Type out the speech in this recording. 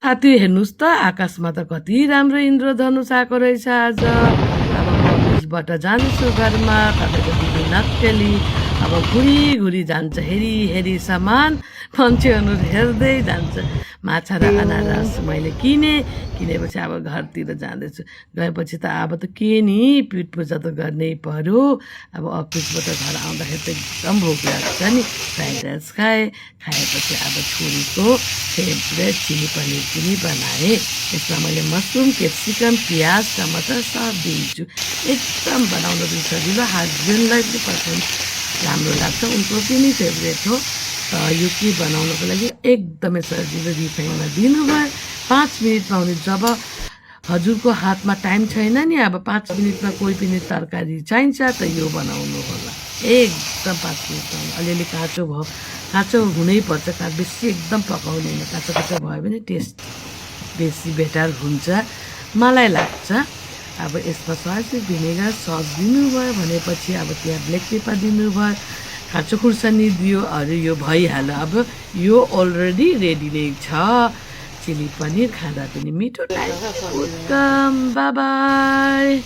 साथी हेर्नुहोस् त आकाशमा त कति राम्रो इन्द्रधनुष आएको रहेछ आज। अब म अफिसबाट जान्छु घरमा, तपाईँको दिदी नक्कली अब घुरी घुरी जान्छ हेरी हेरी सामान, मान्छे अनुहार हेर्दै जान्छ। माछा र अनारस मैले किनेपछि अब घरतिर जाँदैछु। गएपछि त अब त के नि पिठ पूजा त गर्नै पर्यो। अब अफिसबाट घर आउँदाखेरि त एकदम भोक लाग्छ नि। फ्राइड राइस खाएपछि अब छोरीको फेभरेट चिली पनिर पनि बनाएँ। यसमा मैले मसरुम, क्याप्सिकम, प्याज, टमाटर सब दिन्छु। एकदम बनाउन पनि सजिलो, हस्बेन्डलाई पनि पसन्द राम्रो लाग्छ, उनको पनि फेभरेट हो। यो के बनाउनको लागि एकदमै सजिलो, रिफाइनमा दिनुभयो 5 मिनटमा हुने। जब हजुरको हातमा टाइम छैन नि, अब 5 मिनटमा कोही पनि तरकारी चाहिन्छ त यो बनाउनु होला। एकदम 5 मिनटमा अलिअलि काँचो हुनैपर्छ, बेसी एकदम पकाउदैन, काँचो भयो भने टेस्ट बेसी बेटर हुन्छ मलाई लाग्छ। अब यसमा सस भिनेगर सस दिनुभयो भनेपछि अब त्यहाँ ब्ल्याक पेपर दिनुभयो, काँचो खुर्सानी दियो, अरू यो भइहाल्यो। अब यो अलरेडी रेडी नै छ। चिली पनिर खाँदा पनि मिठो टाइप। Welcome, by by.